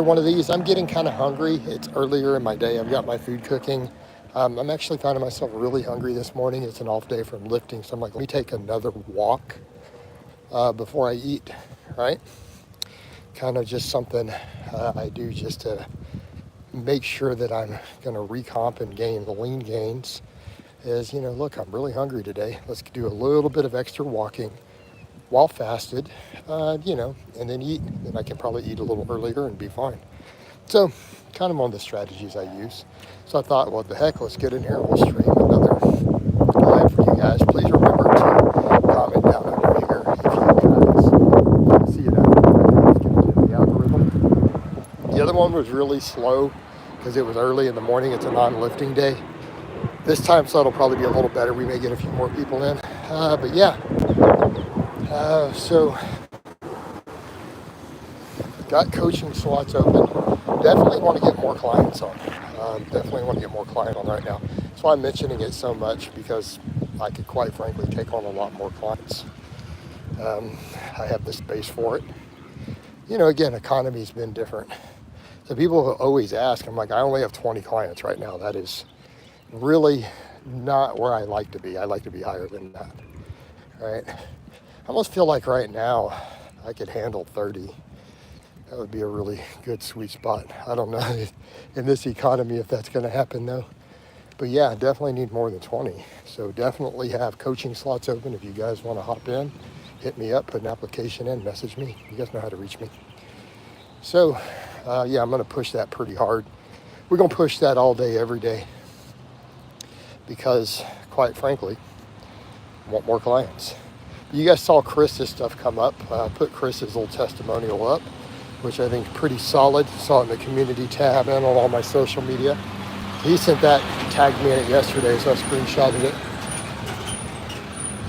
one of these. I'm getting kind of hungry. It's earlier in my day. I've got my food cooking. I'm actually finding myself really hungry this morning. It's an off day from lifting, so I'm like, let me take another walk before I eat, right? Kind of just something I do just to make sure that I'm going to recomp and gain the lean gains. Is, look, I'm really hungry today. Let's do a little bit of extra walking while fasted, and then eat. Then I can probably eat a little earlier and be fine. So, kind of on the strategies I use. So I thought, well, what the heck, let's get in here and we'll stream another live for you guys. Please remember to comment down under here if you guys see it out there. Let's get into the algorithm. The other one was really slow because it was early in the morning. It's a non-lifting day. This time slot will probably be a little better. We may get a few more people in. But yeah, so got coaching slots open. Definitely want to get more clients on. Definitely want to get more client on right now. That's why I'm mentioning it so much, because I could quite frankly take on a lot more clients. I have the space for it. Again, economy's been different. So people always ask, I'm like, I only have 20 clients right now. That is really not where I like to be. I like to be higher than that, right? I almost feel like right now I could handle 30. That would be a really good sweet spot. I don't know in this economy if that's going to happen though. But yeah, definitely need more than 20. So definitely have coaching slots open. If you guys want to hop in, hit me up, put an application in, message me. You guys know how to reach me. So yeah, I'm going to push that pretty hard. We're going to push that all day, every day. Because quite frankly, I want more clients. You guys saw Chris's stuff come up. Put Chris's little testimonial up, which I think is pretty solid. Saw it in the community tab and on all my social media. He sent that, tagged me in it yesterday, so I screenshotted it.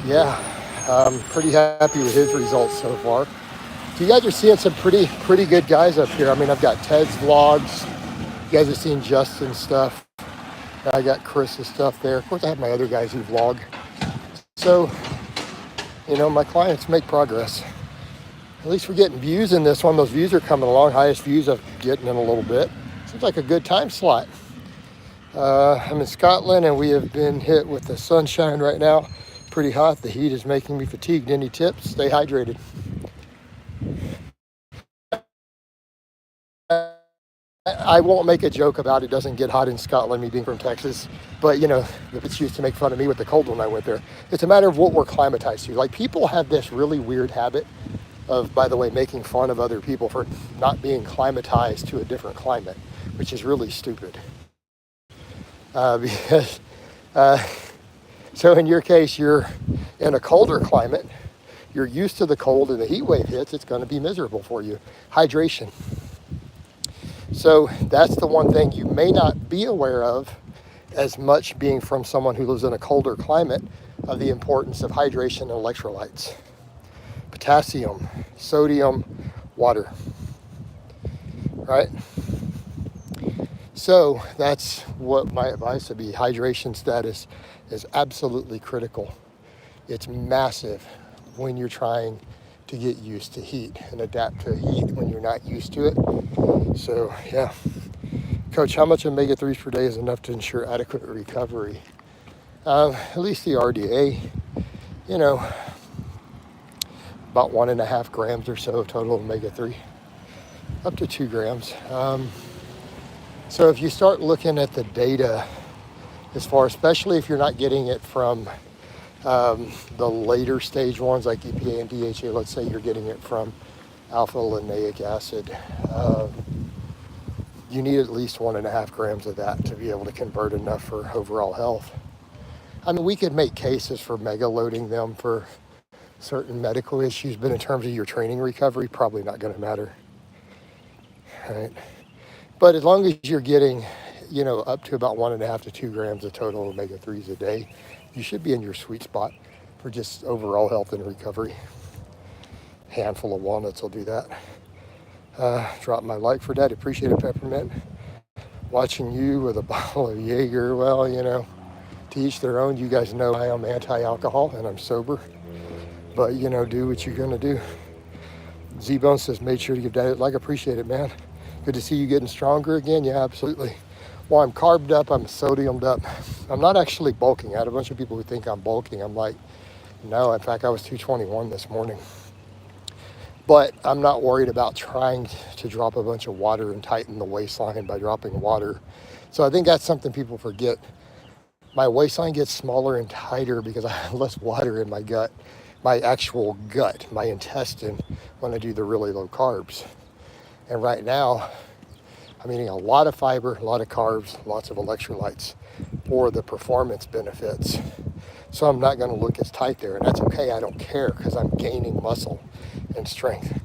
Yeah, I'm pretty happy with his results so far. So you guys are seeing some pretty good guys up here. I mean, I've got Ted's vlogs. You guys have seen Justin's stuff. I got Chris's stuff there. Of course, I have my other guys who vlog. So, my clients make progress. At least we're getting views in this one. Those views are coming along. Highest views I'm getting in a little bit. Seems like a good time slot. I'm in Scotland and we have been hit with the sunshine right now. Pretty hot. The heat is making me fatigued. Any tips? Stay hydrated. I won't make a joke about it doesn't get hot in Scotland, me being from Texas. But, it's used to make fun of me with the cold when I went there. It's a matter of what we're climatized to. Like, people have this really weird habit of, by the way, making fun of other people for not being climatized to a different climate, which is really stupid. Because, so in your case, you're in a colder climate. You're used to the cold and the heat wave hits. It's going to be miserable for you. Hydration. So that's the one thing you may not be aware of as much, being from someone who lives in a colder climate, of the importance of hydration and electrolytes. Potassium, sodium, water, right? So that's what my advice would be. Hydration status is absolutely critical. It's massive when you're trying to get used to heat and adapt to heat when you're not used to it. So yeah, Coach, how much omega-3s per day is enough to ensure adequate recovery? At least the RDA, about 1.5 grams or so of total omega-3, up to 2 grams. So if you start looking at the data, as far, especially if you're not getting it from the later stage ones like EPA and DHA, let's say you're getting it from alpha linoleic acid, you need at least 1.5 grams of that to be able to convert enough for overall health. I mean, we could make cases for mega loading them for certain medical issues, but in terms of your training recovery, probably not going to matter. Right? But as long as you're getting, up to about 1.5 to 2 grams of total omega-3s a day, you should be in your sweet spot for just overall health and recovery. Handful of walnuts will do that. Drop my like for that. Appreciate it, Peppermint. Watching you with a bottle of Jaeger, well, to each their own. You guys know I am anti-alcohol and I'm sober. But, do what you're going to do. Z-Bone says, made sure to give Daddy a like. Appreciate it, man. Good to see you getting stronger again. Yeah, absolutely. Well, I'm carbed up, I'm sodiumed up. I'm not actually bulking. I had a bunch of people who think I'm bulking. I'm like, no, in fact, I was 221 this morning. But I'm not worried about trying to drop a bunch of water and tighten the waistline by dropping water. So I think that's something people forget. My waistline gets smaller and tighter because I have less water in my gut, my actual gut, my intestine, when I do the really low carbs. And right now, I'm eating a lot of fiber, a lot of carbs, lots of electrolytes for the performance benefits. So I'm not going to look as tight there, and that's okay. I don't care because I'm gaining muscle and strength.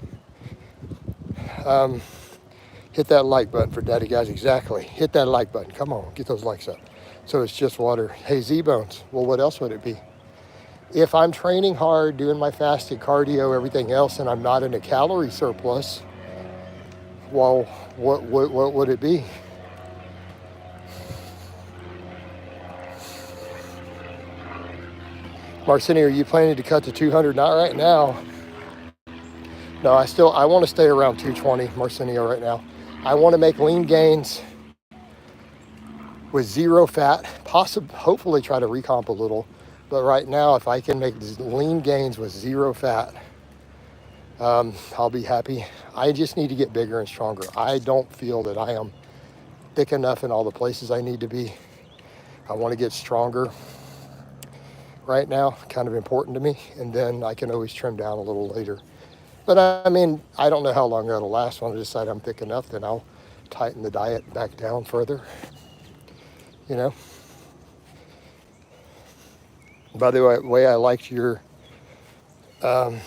Hit that like button for Daddy Guys. Exactly. Hit that like button. Come on, get those likes up. So it's just water. Hey, Z-Bones. Well, what else would it be? If I'm training hard, doing my fasted cardio, everything else, and I'm not in a calorie surplus, well, what would it be? Marcini, are you planning to cut to 200? Not right now. No, I want to stay around 220, Marcinio, right now. I want to make lean gains with zero fat, hopefully try to recomp a little. But right now, if I can make lean gains with zero fat, I'll be happy. I just need to get bigger and stronger. I don't feel that I am thick enough in all the places I need to be. I want to get stronger right now, kind of important to me. And then I can always trim down a little later. But I mean, I don't know how long that'll last. When I decide I'm thick enough, then I'll tighten the diet back down further, you know. By the way, I liked your, hey,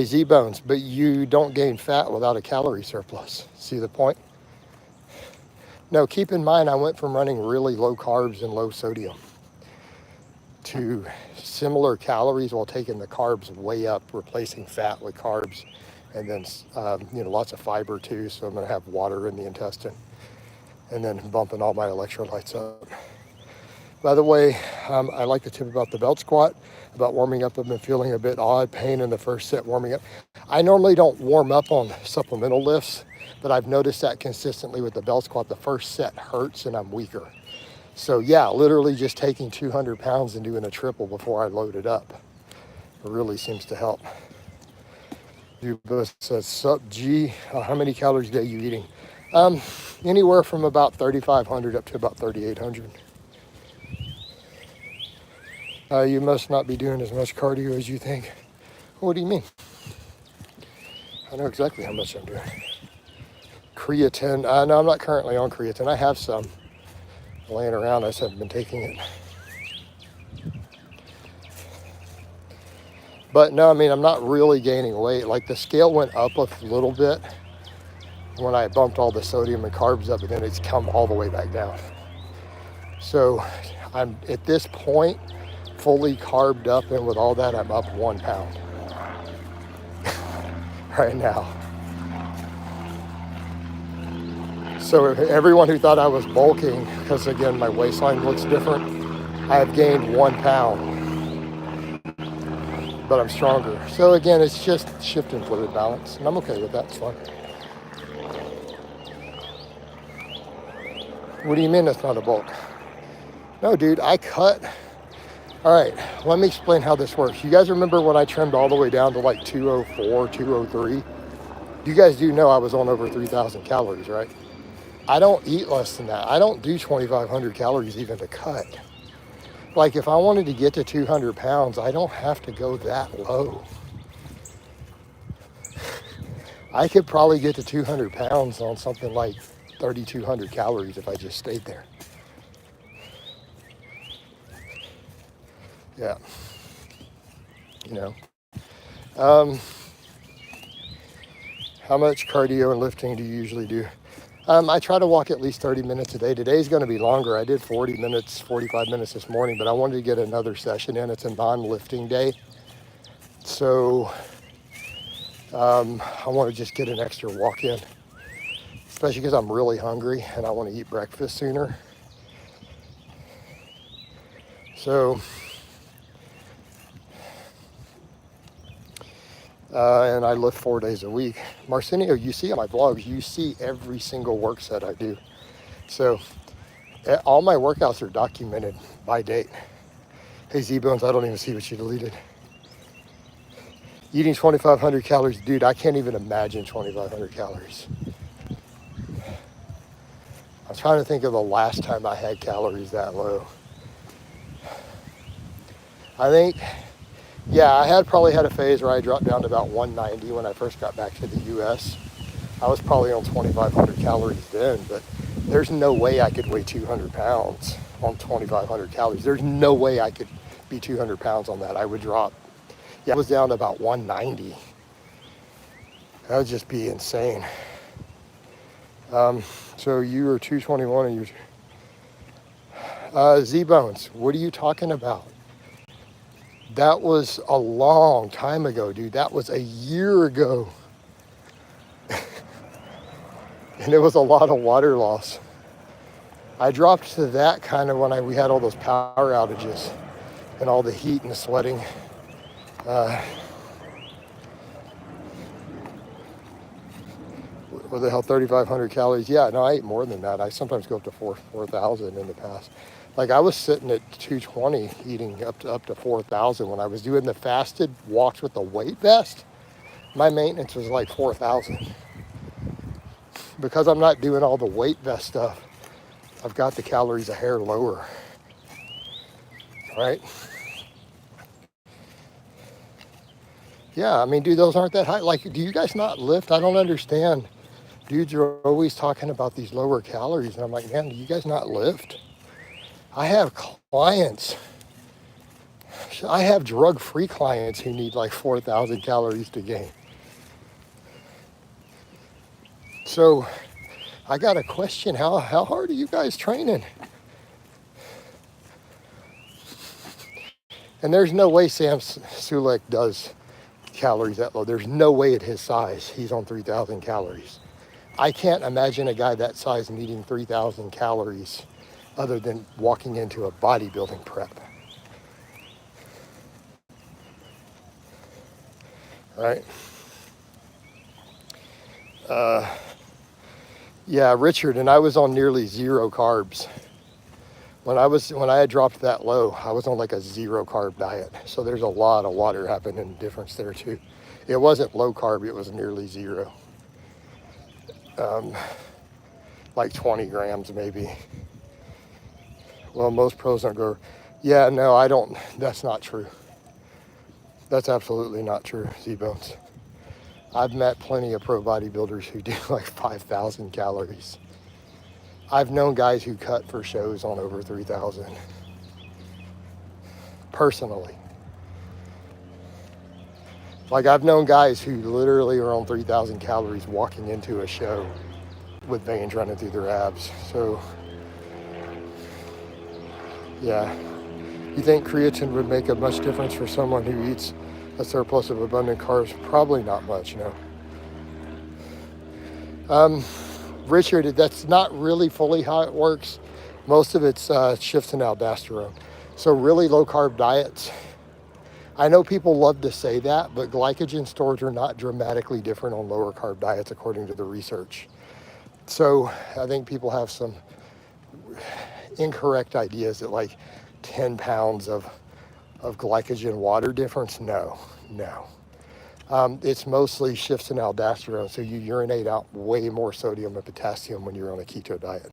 Z-Bones, but you don't gain fat without a calorie surplus. See the point? No, keep in mind, I went from running really low carbs and low sodium to similar calories while taking the carbs way up, replacing fat with carbs, and then lots of fiber too. So I'm going to have water in the intestine, and then bumping all my electrolytes up. By the way, I like the tip about the belt squat, about warming up. I've been feeling a bit odd, pain in the first set warming up. I normally don't warm up on supplemental lifts, but I've noticed that consistently with the belt squat. The first set hurts and I'm weaker. So yeah, literally just taking 200 pounds and doing a triple before I load it up. It really seems to help. Duba says, sup G, how many calories a day are you eating? Anywhere from about 3,500 up to about 3,800. You must not be doing as much cardio as you think. What do you mean? I know exactly how much I'm doing. Creatine, no, I'm not currently on creatine. I have some laying around. I just haven't been taking it. But no, I mean, I'm not really gaining weight. Like the scale went up a little bit when I bumped all the sodium and carbs up, and then it's come all the way back down. So I'm at this point fully carbed up, and with all that, I'm up 1 pound right now. So everyone who thought I was bulking, because again, my waistline looks different, I have gained 1 pound, but I'm stronger. So again, it's just shifting fluid balance, and I'm okay with that. It's fun. What do you mean that's not a bulk? No, dude, I cut. All right, let me explain how this works. You guys remember when I trimmed all the way down to like 204, 203? You guys do know I was on over 3,000 calories, right? I don't eat less than that. I don't do 2,500 calories even to cut. Like if I wanted to get to 200 pounds, I don't have to go that low. I could probably get to 200 pounds on something like 3,200 calories if I just stayed there. Yeah. You know. How much cardio and lifting do you usually do? I try to walk at least 30 minutes a day. Today's going to be longer. I did 40 minutes, 45 minutes this morning, but I wanted to get another session in. It's a non-lifting day. So I want to just get an extra walk in, especially because I'm really hungry and I want to eat breakfast sooner. So and I lift 4 days a week. Marcinio, you see on my vlogs, you see every single work set I do. So all my workouts are documented by date. Hey Z-Bones, I don't even see what you deleted. Eating 2,500 calories, dude, I can't even imagine 2,500 calories. I'm trying to think of the last time I had calories that low. I think, yeah, I probably had a phase where I dropped down to about 190 when I first got back to the US. I was probably on 2,500 calories then, but there's no way I could weigh 200 pounds on 2,500 calories. There's no way I could be 200 pounds on that. I would drop. Yeah, I was down to about 190. That would just be insane. So you were 221 and you're... Z-Bones, what are you talking about? That was a long time ago, dude. That was a year ago. And it was a lot of water loss. I dropped to that kind of when we had all those power outages and all the heat and the sweating. What the hell, 3,500 calories? Yeah, no, I ate more than that. I sometimes go up to 4,000 in the past. Like I was sitting at 220, eating up to 4,000 when I was doing the fasted walks with the weight vest. My maintenance was like 4,000. Because I'm not doing all the weight vest stuff, I've got the calories a hair lower, right? Yeah, I mean, dude, those aren't that high. Like, do you guys not lift? I don't understand. Dudes are always talking about these lower calories. And I'm like, man, do you guys not lift? I have clients. I have drug-free clients who need like 4,000 calories to gain. So I got a question. How hard are you guys training? And there's no way Sam Sulek does calories that low. There's no way at his size he's on 3,000 calories. I can't imagine a guy that size needing 3,000 calories other than walking into a bodybuilding prep. Right? Yeah, Richard, and I was on nearly zero carbs. When I had dropped that low, I was on like a zero carb diet. So there's a lot of water happening difference there too. It wasn't low carb, it was nearly zero. Like 20 grams maybe. Well, most pros don't go, yeah, no, I don't, that's not true. That's absolutely not true, Z-Bones. I've met plenty of pro bodybuilders who do like 5,000 calories. I've known guys who cut for shows on over 3,000. Personally. Like I've known guys who literally are on 3,000 calories walking into a show with veins running through their abs. So, yeah. You think creatine would make a much difference for someone who eats a surplus of abundant carbs? Probably not much, no. Richard, that's not really fully how it works. Most of it's shifts in aldosterone. So really low carb diets, I know people love to say that, but glycogen stores are not dramatically different on lower carb diets according to the research. So I think people have some incorrect ideas that like 10 pounds of glycogen water difference. No. It's mostly shifts in aldosterone, so you urinate out way more sodium and potassium when you're on a keto diet.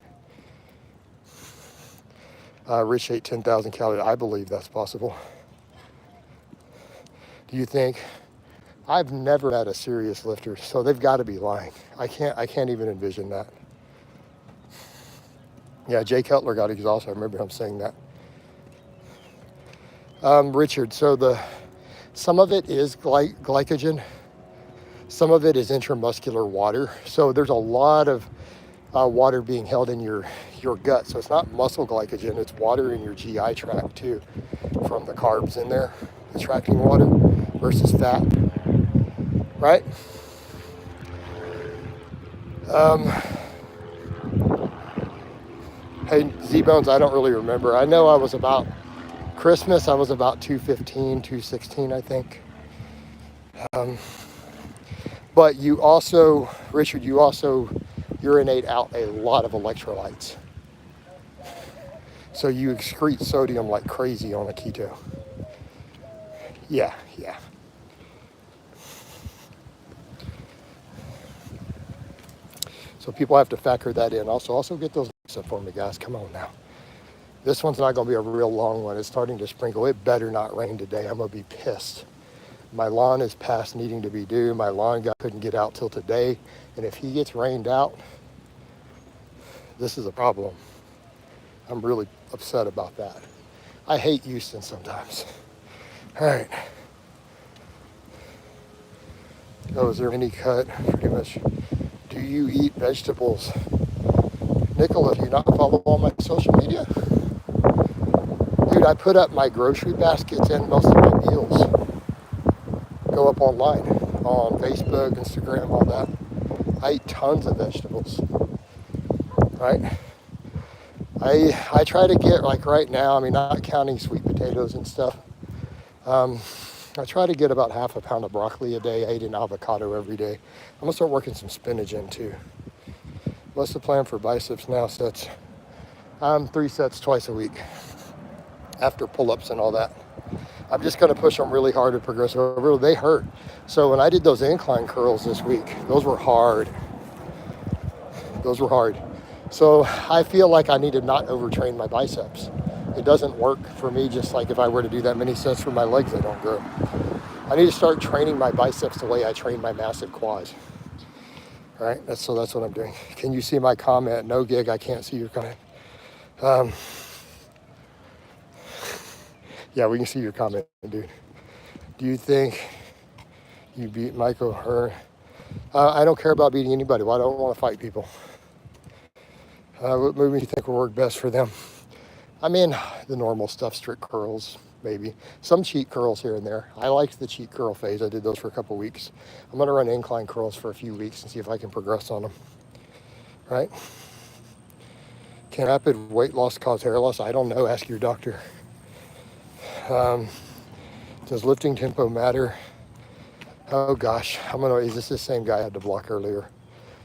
Rich ate 10,000 calories. I believe that's possible. Do you think? I've never met a serious lifter, so they've got to be lying. I can't even envision that. Yeah, Jay Cutler got exhausted. I remember him saying that. Richard, so some of it is glycogen. Some of it is intramuscular water. So there's a lot of water being held in your gut. So it's not muscle glycogen, it's water in your GI tract too, from the carbs in there, attracting water versus fat, right? Hey, Z-Bones, I don't really remember. I know I was about Christmas, I was about 215, 216, I think. But you also, Richard, you also urinate out a lot of electrolytes. So you excrete sodium like crazy on a keto. Yeah. So people have to factor that in. Also get those up for me, guys. Come on now. This one's not going to be a real long one. It's starting to sprinkle. It better not rain today. I'm going to be pissed. My lawn is past needing to be due. My lawn guy couldn't get out till today. And if he gets rained out, this is a problem. I'm really upset about that. I hate Houston sometimes. All right. Oh, is there any cut? Pretty much. Do you eat vegetables? Nicola, do you not follow all my social media? Dude, I put up my grocery baskets and most of my meals. Go up online, on Facebook, Instagram, all that. I eat tons of vegetables, right? I try to get, like right now, I mean, not counting sweet potatoes and stuff, I try to get about half a pound of broccoli a day. I eat an avocado every day. I'm going to start working some spinach in too. What's the plan for biceps now sets? 3 sets twice a week after pull-ups and all that. I'm just going to push them really hard and progressive overload. They hurt. So when I did those incline curls this week, those were hard. So I feel like I need to not overtrain my biceps. It doesn't work for me, just like if I were to do that many sets for my legs, they don't grow. I need to start training my biceps the way I train my massive quads. All right, that's what I'm doing. Can you see my comment? No gig, I can't see your comment. Yeah, we can see your comment, dude. Do you think you beat Michael Hearn? I don't care about beating anybody. Well, I don't want to fight people. What movie do you think will work best for them? I mean, the normal stuff, strict curls, maybe. Some cheat curls here and there. I liked the cheat curl phase. I did those for a couple weeks. I'm going to run incline curls for a few weeks and see if I can progress on them. Right? Can rapid weight loss cause hair loss? I don't know. Ask your doctor. Does lifting tempo matter? Oh gosh, is this the same guy I had to block earlier?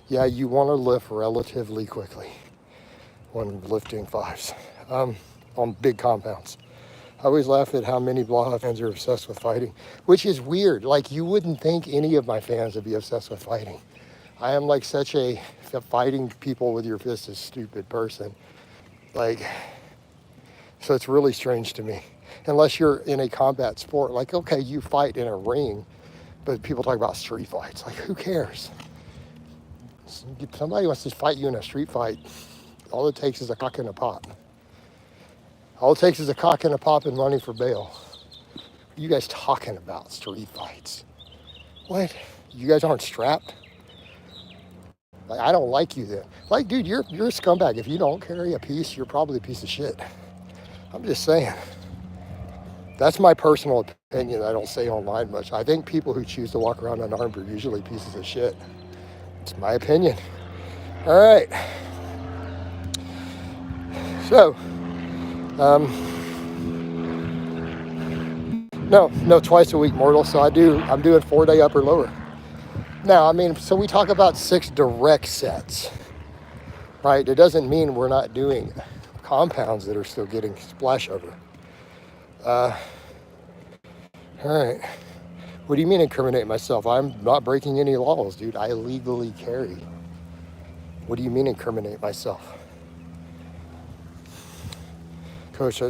Yeah, you want to lift relatively quickly when lifting fives on big compounds. I always laugh at how many Blaha fans are obsessed with fighting, which is weird. Like, you wouldn't think any of my fans would be obsessed with fighting. I am like such a fighting people with your fist is stupid person. Like, so it's really strange to me. Unless you're in a combat sport, like, okay, you fight in a ring, but people talk about street fights. Like, who cares? Somebody wants to fight you in a street fight, all it takes is a cock and a pop. All it takes is a cock and a pop and money for bail. What are you guys talking about, street fights? What? You guys aren't strapped? Like, I don't like you then. Like, dude, you're a scumbag. If you don't carry a piece, you're probably a piece of shit. I'm just saying. That's my personal opinion. I don't say online much. I think people who choose to walk around unarmed are usually pieces of shit. It's my opinion. All right. So, no, twice a week, mortal. So I'm doing 4-day upper lower. Now, I mean, so we talk about 6 direct sets, right? It doesn't mean we're not doing compounds that are still getting splash over. All right. What do you mean incriminate myself? I'm not breaking any laws, dude. I legally carry. What do you mean incriminate myself? Coach,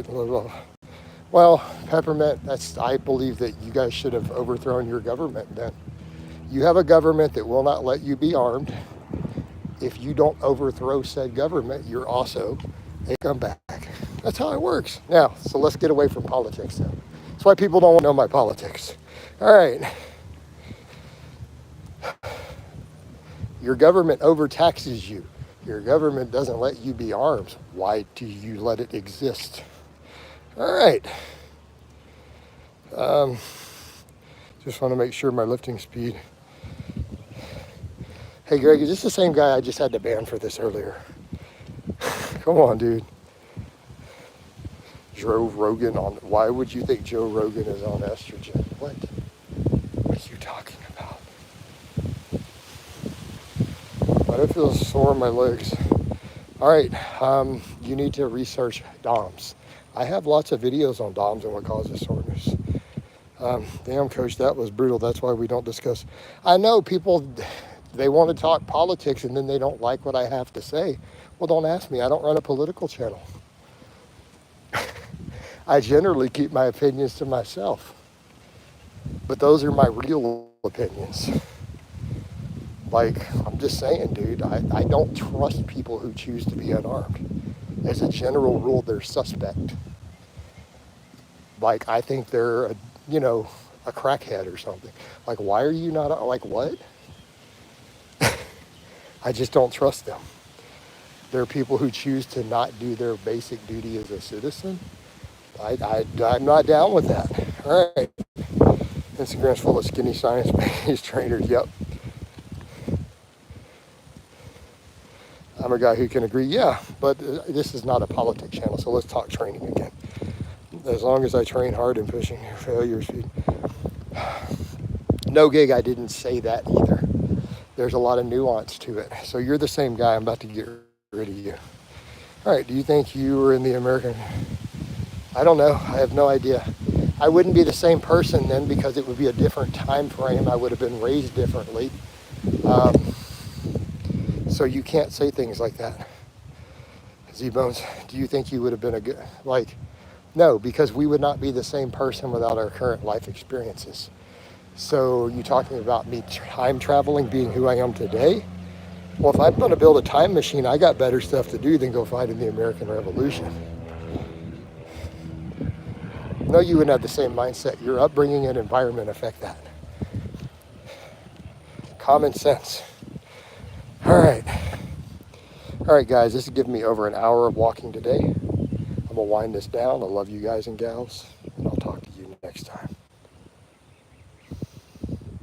well, Peppermint, I believe that you guys should have overthrown your government then. You have a government that will not let you be armed. If you don't overthrow said government, you're also a scumbag. That's how it works. Now, so let's get away from politics then. That's why people don't want to know my politics. All right. Your government overtaxes you. Your government doesn't let you be armed. Why do you let it exist? All right. Just want to make sure my lifting speed. Hey, Greg, is this the same guy I just had to ban for this earlier? Come on, dude. Joe Rogan on. Why would you think Joe Rogan is on estrogen? What are you talking about? don't feel sore in my legs. All right, you need to research DOMS. I have lots of videos on DOMS and what causes soreness. Damn, coach, that was brutal. That's why we don't discuss. I know people, they want to talk politics and then they don't like what I have to say. Well, don't ask me. I don't run a political channel. I generally keep my opinions to myself. But those are my real opinions. Like, I'm just saying, dude, I don't trust people who choose to be unarmed. As a general rule, they're suspect. Like, I think they're, a crackhead or something. Like, why are you not, like, what? I just don't trust them. There are people who choose to not do their basic duty as a citizen. I'm not down with that. All right. Instagram's full of skinny science-based trainers. Yep. I'm a guy who can agree. Yeah, but this is not a politics channel, so let's talk training again. As long as I train hard and pushing failure speed. No gig, I didn't say that either. There's a lot of nuance to it. So you're the same guy. I'm about to get rid of you. All right, do you think you were in the American... I don't know. I have no idea. I wouldn't be the same person then because it would be a different time frame. I would have been raised differently. So you can't say things like that. Z-Bones, do you think you would have been a good... No, because we would not be the same person without our current life experiences. So you talking about me time traveling, being who I am today? Well, if I'm going to build a time machine, I got better stuff to do than go fight in the American Revolution. No, you wouldn't have the same mindset. Your upbringing and environment affect that. Common sense. All right. All right, guys, this is giving me over an hour of walking today. I'm going to wind this down. I love you guys and gals, and I'll talk to you next time.